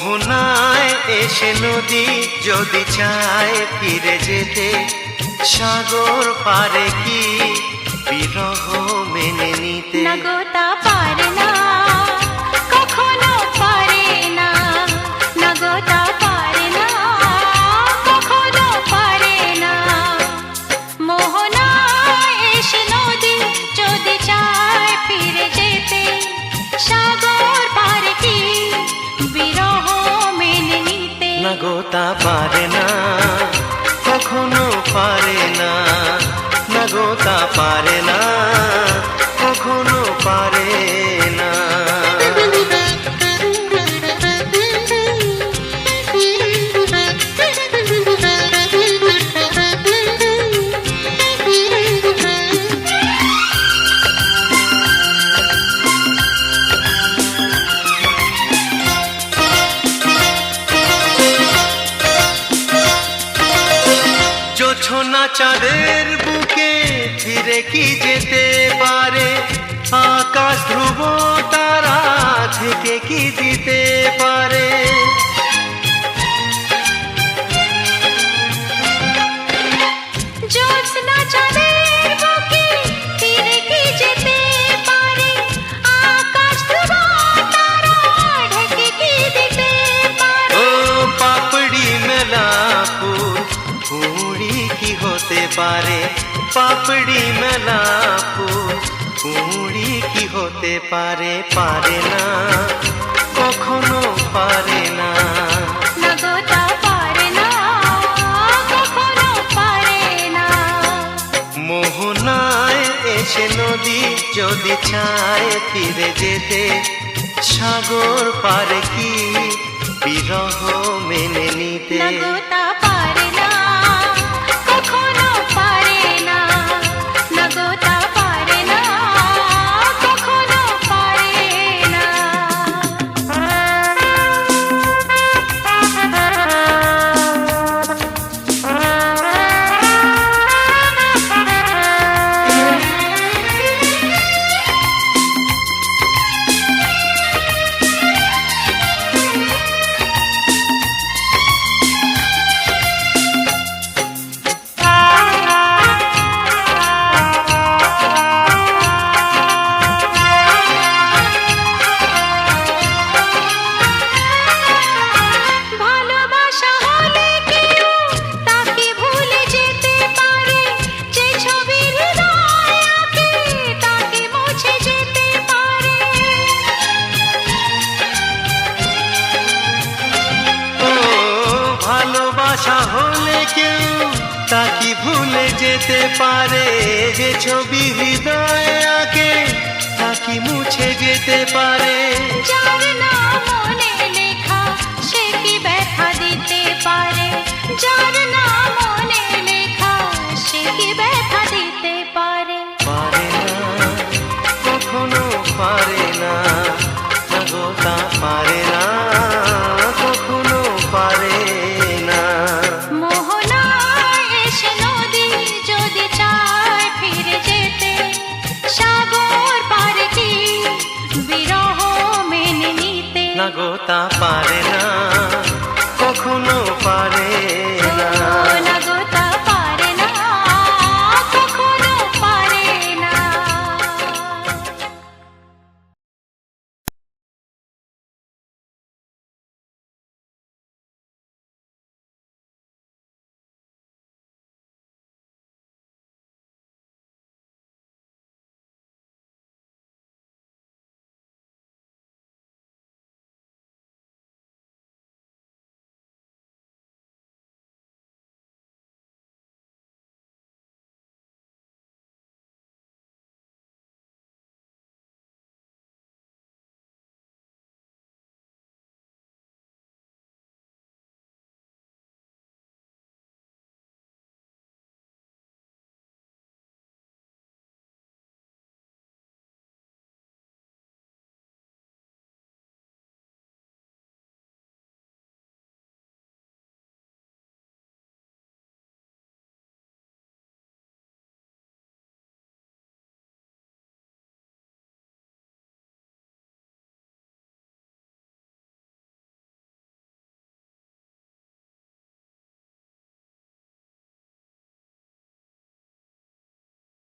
মোহনায় এসে নদী যদি চায় ফিরে যেতে, সাগর পারে কি বিরহ মেনে নিতে? না গো তা পারে না, কখনো পারে না। না গো তা পারে না, কখনো পারে না। মোহনায় এসে নদী যদি চায় ফিরে যেতে, সাগর পারে কি বিরহ মেনে নিতে? না গো তা পারে না, কখনো পারে না। না গো তা পারে না, কখনো পারে না। জোছনা চাঁদের বুকে ফিরে কি যেতে পারে? আকাশ ধ্রুব তারা থেকে কি দিতে পারে? জ্যোৎস্না চাঁদের বুকে ফিরে কি যেতে পারে? আকাশ ধ্রুব তারা ঢেকে কি দিতে পারে? ও পাপড়ি মেলা ফুল কুঁড়ি কি হতে পারে? পাপড়ি মেলা ফুল কুঁড়ি কি হতে পারে? পারে না, কখনো পারে না। না গো তা পারে না, কখনো পারে না। মোহনায় এসে নদী যদি চায় ফিরে যেতে, সাগর পারে কি বিরহ মেনে নিতে? না গো তা পারে না, কখনো পারে না। না গো তা পারে না, কখনো পারে না। ভালোবাসা হলে কেউ তাকে ভুলে যেতে পারে, যে ছবি হৃদয়ে আঁকে তাকে মুছে যেতে পারে। ও ভালোবাসা হলে কেউ তাকে ভুলে যেতে পারে, যে ছবি হৃদয়ে আঁকে তাকে মুছে যেতে পারে। যার